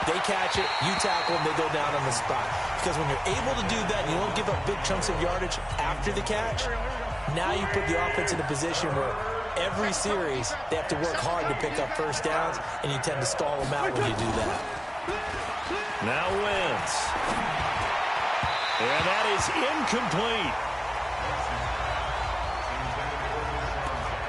They catch it, you tackle them, they go down on the spot. Because when you're able to do that and you don't give up big chunks of yardage after the catch, now you put the offense in a position where every series they have to work hard to pick up first downs, and you tend to stall them out when you do that. Now Wentz. And that is incomplete.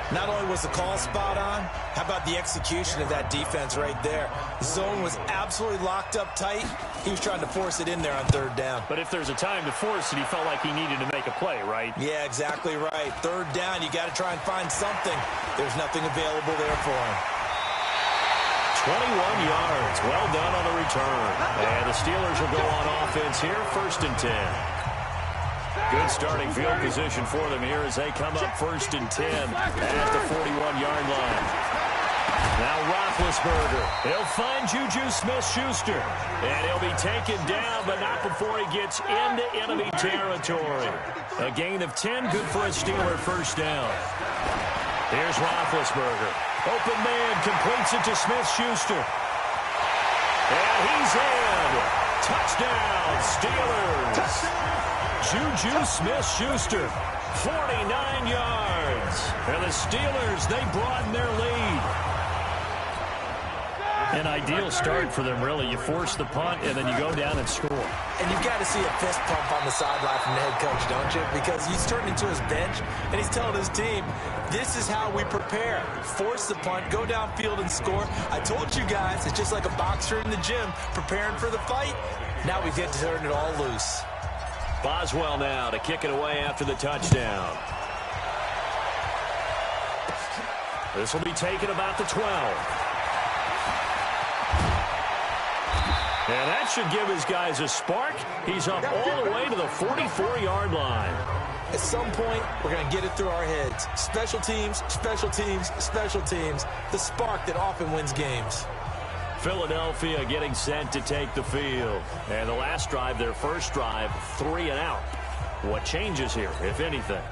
Not only was the call spot on, how about the execution of that defense right there? The zone was absolutely locked up tight. He was trying to force it in there on third down. But if there's a time to force it, he felt like he needed to make a play, right? Yeah, exactly right. Third down, you got to try and find something. There's nothing available there for him. 21 yards. Well done on the return. And the Steelers will go on offense here, 1st and 10. Good starting field position for them here as they come up 1st and 10 at the 41-yard line. Now Roethlisberger. He'll find Juju Smith-Schuster. And he'll be taken down, but not before he gets into enemy territory. A gain of 10, good for a Steeler first down. Here's Roethlisberger. Open man, completes it to Smith-Schuster. And he's in. Touchdown, Steelers. Juju Smith-Schuster, 49 yards. And the Steelers, they broaden their lead. An ideal start for them, really. You force the punt, and then you go down and score. And you've got to see a fist pump on the sideline from the head coach, don't you? Because he's turning to his bench, and he's telling his team, this is how we prepare. Force the punt, go downfield and score. I told you guys, it's just like a boxer in the gym preparing for the fight. Now we get to turn it all loose. Boswell now to kick it away after the touchdown. This will be taken about the 12. And that should give his guys a spark. He's up all the way to the 44-yard line. At some point, we're going to get it through our heads. Special teams, special teams, special teams. The spark that often wins games. Philadelphia getting set to take the field. And the last drive, their first drive, 3 and out. What changes here, if anything?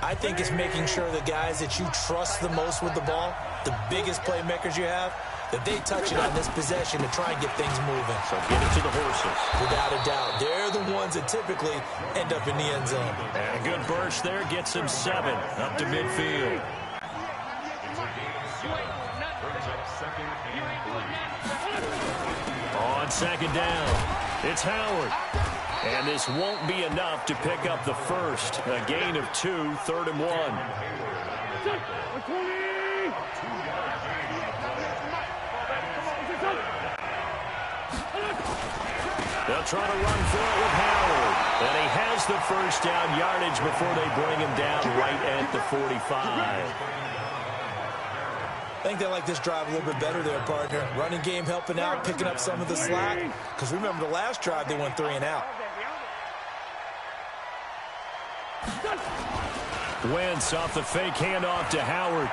I think it's making sure the guys that you trust the most with the ball, the biggest playmakers you have, that they touch it on this possession to try and get things moving. So get it to the horses. Without a doubt. They're the ones that typically end up in the end zone. And a good burst there gets him 7 up to midfield. On 2nd down, it's Howard. And this won't be enough to pick up the first. A gain of 2, 3rd and 1. They'll try to run for it with Howard. And he has the first down yardage before they bring him down right at the 45. I think they like this drive a little bit better there, partner. Running game helping out, picking up some of the slack. Because remember, the last drive, they went 3 and out. Wentz off the fake handoff to Howard.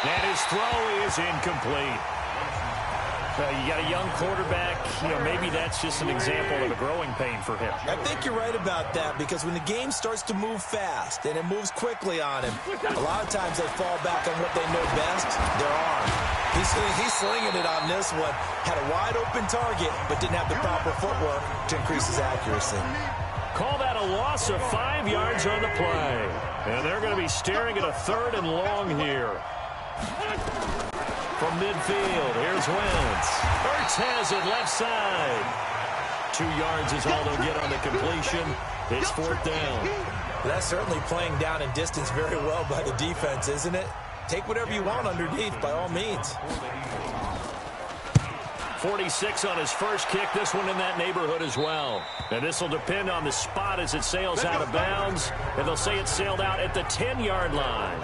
And his throw is incomplete. You got a young quarterback. Maybe that's just an example of a growing pain for him. I think you're right about that, because when the game starts to move fast and it moves quickly on him, a lot of times they fall back on what they know best, their arm. He's slinging it on this one. Had a wide open target, but didn't have the proper footwork to increase his accuracy. Call that a loss of 5 yards on the play. And they're going to be staring at a 3rd and long here. From midfield, here's Wentz. Ertz has it left side. 2 yards is all they'll get on the completion. It's 4th down. That's certainly playing down in distance very well by the defense, isn't it? Take whatever you want underneath, by all means. 46 on his first kick. This one in that neighborhood as well. And this will depend on the spot as it sails out of bounds. And they'll say it sailed out at the 10-yard line.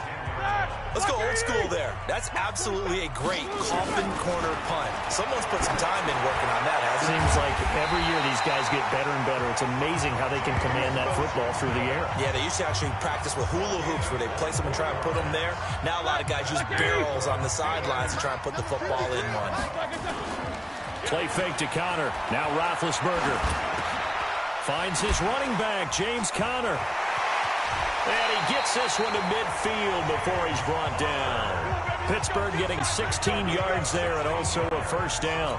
Let's go old school there. That's absolutely a great coffin corner punt. Someone's put some time in working on that, hasn't it? Seems like every year these guys get better and better. It's amazing how they can command that football through the air. Yeah, they used to actually practice with hula hoops where they place them and try and put them there. Now a lot of guys use barrels on the sidelines to try and put the football in one. Play fake to Conner. Now Roethlisberger finds his running back, James Conner. And he gets this one to midfield before he's brought down. Pittsburgh getting 16 yards there and also a first down.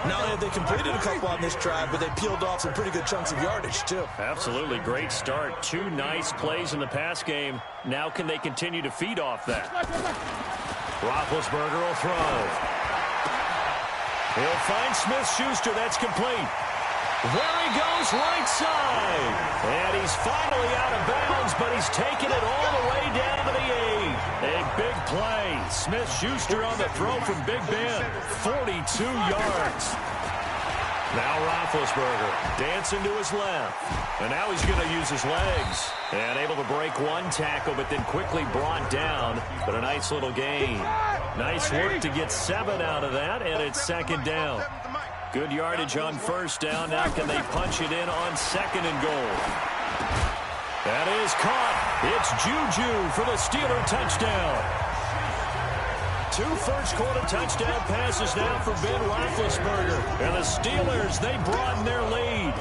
Not only have they completed a couple on this drive, but they peeled off some pretty good chunks of yardage, too. Absolutely great start. 2 nice plays in the pass game. Now can they continue to feed off that? Roethlisberger will throw. He'll find Smith-Schuster. That's complete. There he goes, right side. And he's finally out of bounds, but he's taken it all the way down to the 8. A big play. Smith-Schuster on the throw from Big Ben. 42 yards. Now Roethlisberger dancing to his left. And now he's going to use his legs. And able to break 1 tackle, but then quickly brought down. But a nice little gain. Nice work to get 7 out of that, and it's 2nd down. Good yardage on 1st down. Now can they punch it in on 2nd and goal? That is caught. It's Juju for the Steeler touchdown. 2 first-quarter touchdown passes now for Ben Roethlisberger. And the Steelers, they broaden their lead.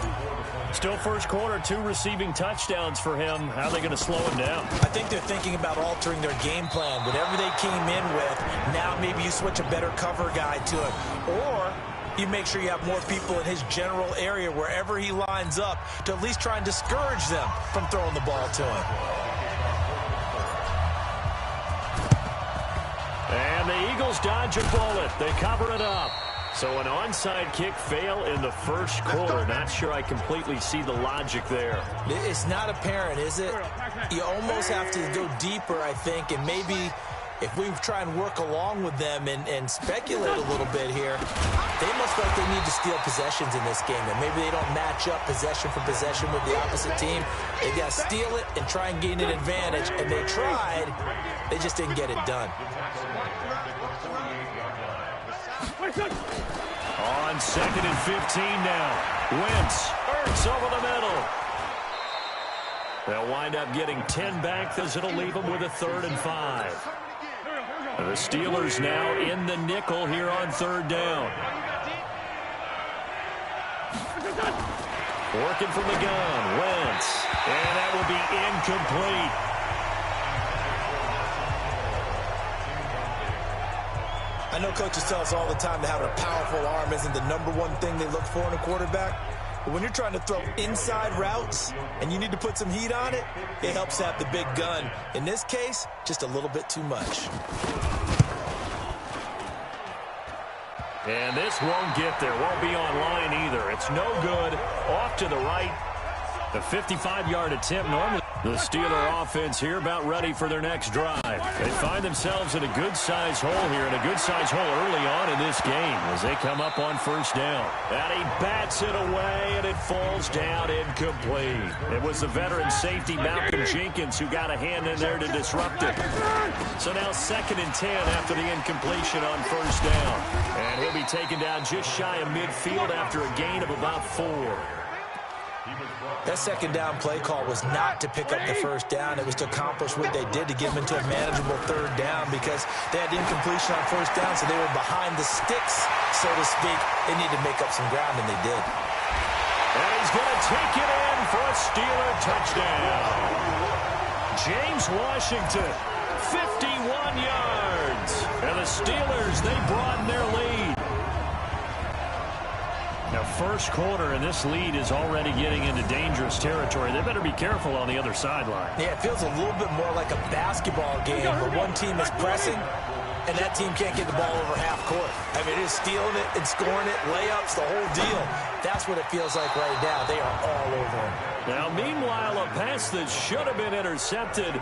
Still first quarter, 2 receiving touchdowns for him. How are they going to slow him down? I think they're thinking about altering their game plan. Whatever they came in with, now maybe you switch a better cover guy to it. Or you make sure you have more people in his general area wherever he lines up to at least try and discourage them from throwing the ball to him. And the Eagles dodge a bullet. They cover it up. So an onside kick fail in the first quarter. Not sure I completely see the logic there. It's not apparent, is it? You almost have to go deeper, I think, and maybe if we try and work along with them and speculate a little bit here, they must feel like they need to steal possessions in this game, and maybe they don't match up possession for possession with the opposite team. They got to steal it and try and gain an advantage, and they tried. They just didn't get it done. On 2nd and 15 now. Wentz, Ertz over the middle. They'll wind up getting 10 back as it'll leave them with a 3rd and 5. And the Steelers now in the nickel here on 3rd down. Working from the gun, Wentz. And that will be incomplete. I know coaches tell us all the time that having a powerful arm isn't the #1 thing they look for in a quarterback. But when you're trying to throw inside routes and you need to put some heat on it, it helps to have the big gun. In this case, just a little bit too much. And this won't get there. Won't be online either. It's no good. Off to the right. The 55-yard attempt normally. The Steeler offense here about ready for their next drive. They find themselves in a good-sized hole here, and a good-sized hole early on in this game as they come up on 1st down. And he bats it away, and it falls down incomplete. It was the veteran safety, Malcolm Jenkins, who got a hand in there to disrupt it. So now 2nd and 10 after the incompletion on 1st down. And he'll be taken down just shy of midfield after a gain of about 4. That 2nd down play call was not to pick up the 1st down. It was to accomplish what they did to get them into a manageable 3rd down because they had incompletion on 1st down, so they were behind the sticks, so to speak. They needed to make up some ground, and they did. And he's going to take it in for a Steeler touchdown. James Washington, 51 yards. And the Steelers, they broaden their lead. Now, first quarter, and this lead is already getting into dangerous territory. They better be careful on the other sideline. Yeah, it feels a little bit more like a basketball game where one team is pressing, and that team can't get the ball over half court. I mean, it is stealing it and scoring it, layups, the whole deal. That's what it feels like right now. They are all over him. Now, meanwhile, a pass that should have been intercepted,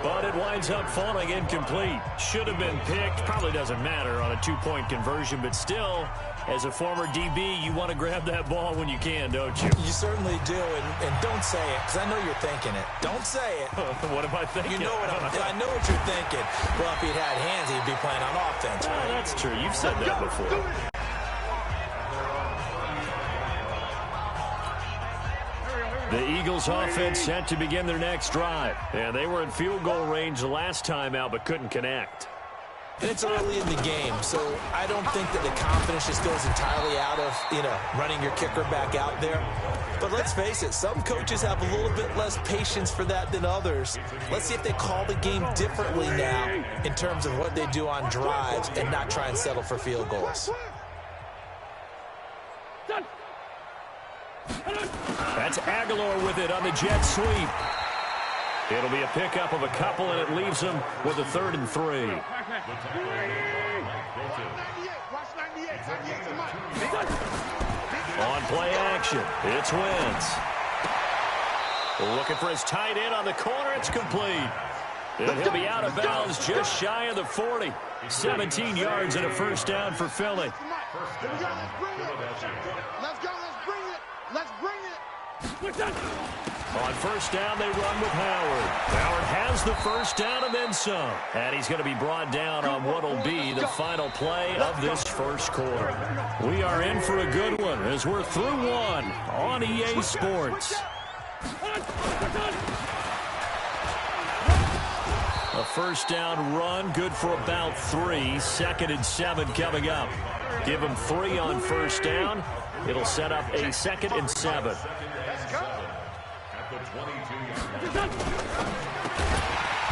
but it winds up falling incomplete. Should have been picked. Probably doesn't matter on a 2-point conversion, but still, as a former DB, you want to grab that ball when you can, don't you? You certainly do, and don't say it, because I know you're thinking it. Don't say it. What am I thinking? You know what I know what you're thinking. Well, if he'd had hands, he'd be playing on offense. Right? That's true. You've said that before. The Eagles offense set to begin their next drive. And they were in field goal range the last time out, but couldn't connect. And it's early in the game, so I don't think that the confidence just goes entirely out of, running your kicker back out there. But let's face it, some coaches have a little bit less patience for that than others. Let's see if they call the game differently now in terms of what they do on drives and not try and settle for field goals. That's Aguilar with it on the jet sweep. It'll be a pickup of a couple, and it leaves them with a 3rd and 3. On play action, it's Wentz. Looking for his tight end on the corner. It's complete. And he'll be out of bounds just shy of the 40. 17 yards and a first down for Philly. On first down, they run with Howard. Howard has the first down and then some. And he's going to be brought down on what will be the final play of this first quarter. We are in for a good one as we're through one on EA Sports. A first down run, good for about 3. 2nd and 7 coming up. Give them 3 on first down. It'll set up a 2nd and 7.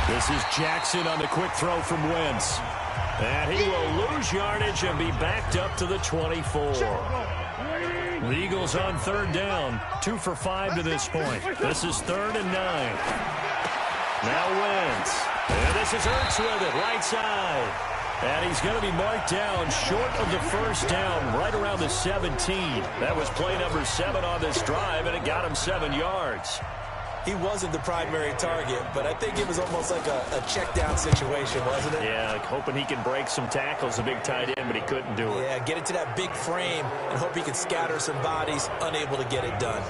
This is Jackson on the quick throw from Wentz. And he will lose yardage and be backed up to the 24. The Eagles on 3rd down. 2 for 5 to this point. This is 3rd and 9. Now Wentz. And this is Ertz with it, right side. And he's going to be marked down short of the first down, right around the 17. That was play number 7 on this drive, and it got him 7 yards. He wasn't the primary target, but I think it was almost like a check-down situation, wasn't it? Yeah, like hoping he can break some tackles, a big tight end, but he couldn't do it. Yeah, get it to that big frame and hope he can scatter some bodies, unable to get it done.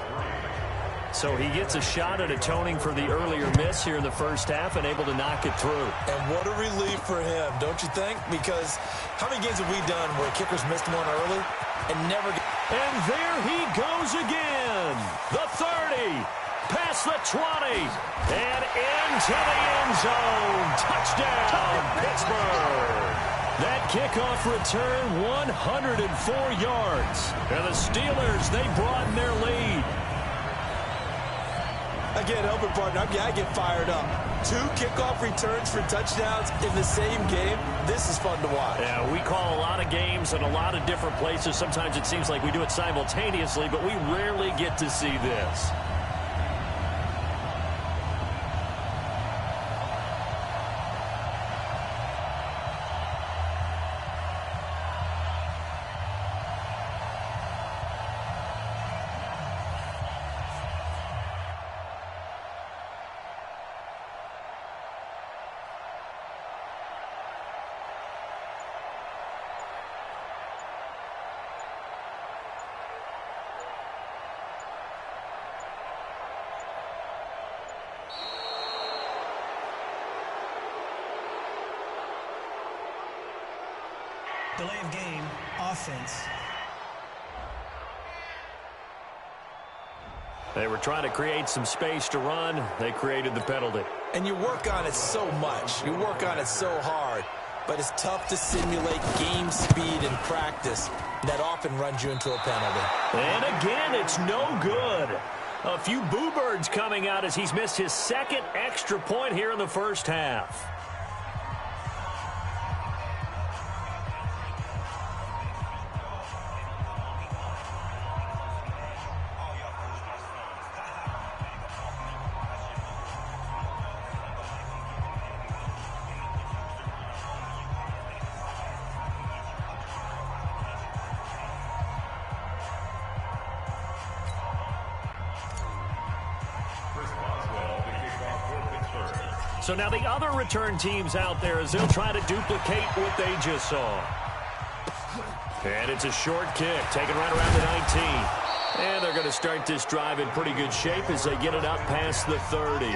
So he gets a shot at atoning for the earlier miss here in the first half and able to knock it through. And what a relief for him, don't you think? Because how many games have we done where kickers missed one early and never... And there he goes again. The 30. Past the 20, and into the end zone. Touchdown, Pittsburgh. That kickoff return, 104 yards. And the Steelers, they broaden their lead. Again, helping partner, I get fired up. 2 kickoff returns for touchdowns in the same game. This is fun to watch. Yeah, we call a lot of games in a lot of different places. Sometimes it seems like we do it simultaneously, but we rarely get to see this. Delay of game, offense. They were trying to create some space to run. They created the penalty. And you work on it so much. You work on it so hard. But it's tough to simulate game speed in practice. That often runs you into a penalty. And again, it's no good. A few boo birds coming out as he's missed his 2nd extra point here in the first half. So now the other return teams out there as they'll try to duplicate what they just saw. And it's a short kick, taken right around the 19. And they're going to start this drive in pretty good shape as they get it up past the 30.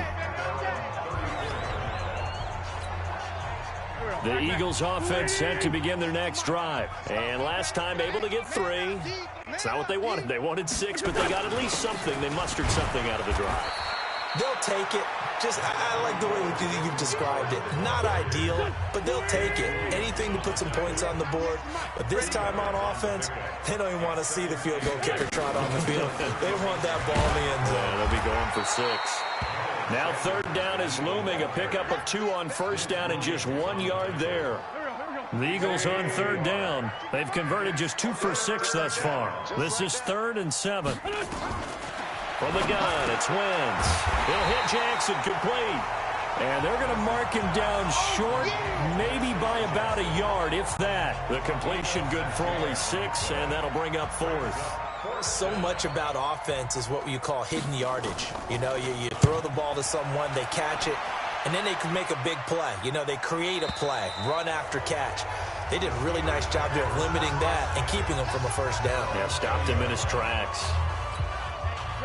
The Eagles offense set to begin their next drive. And last time able to get 3. It's not what they wanted. They wanted 6, but they got at least something. They mustered something out of the drive. They'll take it. I like the way you've described it. Not ideal, but they'll take it. Anything to put some points on the board. But this time on offense, they don't even want to see the field goal kicker trot on the field. They want that ball in the end zone. Yeah, they'll be going for 6. Now 3rd down is looming. A pickup of 2 on first down and just 1 yard there. The Eagles on third down. They've converted just 2 for 6 thus far. This is 3rd and 7. From the gun, it's Wentz. He'll hit Jackson, complete. And they're going to mark him down short, maybe by about a yard, if that. The completion good for only 6, and that'll bring up 4th. So much about offense is what you call hidden yardage. You know, you throw the ball to someone, they catch it, and then they can make a big play. You know, they create a play, run after catch. They did a really nice job there of limiting that and keeping him from a first down. Yeah, stopped him in his tracks.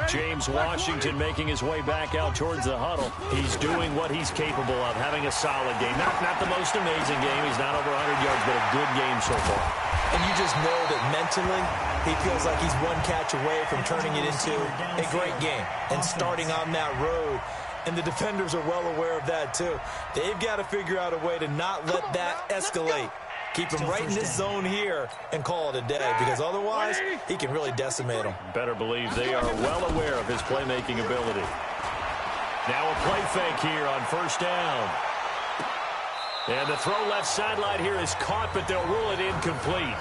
James Washington making his way back out towards the huddle. He's doing what he's capable of, having a solid game. Not the most amazing game. He's not over 100 yards, but a good game so far. And you just know that mentally he feels like he's one catch away from turning it into a great game and starting on that road. And the defenders are well aware of that, too. They've got to figure out a way to not let that escalate. Keep him right in this zone here and call it a day, because otherwise he can really decimate them. Better believe they are well aware of his playmaking ability. Now a play fake here on first down. And the throw left sideline here is caught, but they'll rule it incomplete.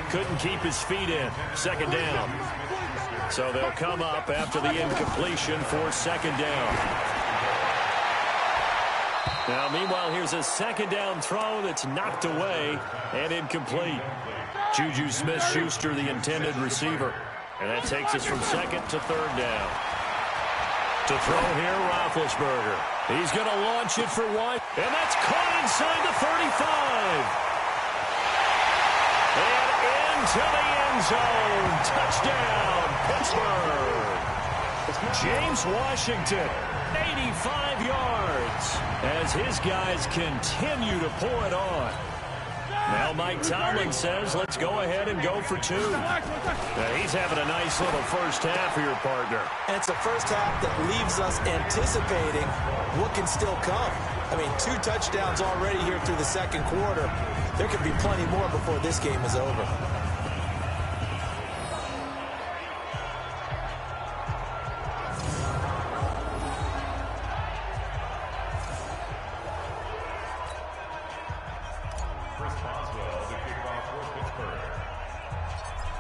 Couldn't keep his feet in. Second down. So they'll come up after the incompletion for second down. Now, meanwhile, here's a second down throw that's knocked away and incomplete. Juju Smith-Schuster, the intended receiver. And that takes us from second to third down. To throw here, Roethlisberger. He's going to launch it for one. And that's caught inside the 35. And into the end zone. Touchdown, Pittsburgh. James Washington, 85 yards, as his guys continue to pour it on. Now Mike Tomlin says, let's go ahead and go for 2. Now he's having a nice little first half for your partner. And it's a first half that leaves us anticipating what can still come. I mean, 2 touchdowns already here through the second quarter. There could be plenty more before this game is over.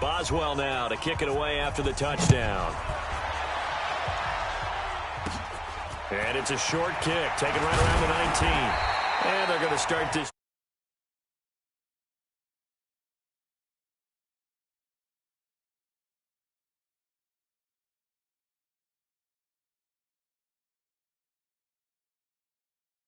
Boswell now to kick it away after the touchdown. And it's a short kick, taken right around the 19. And they're going to start this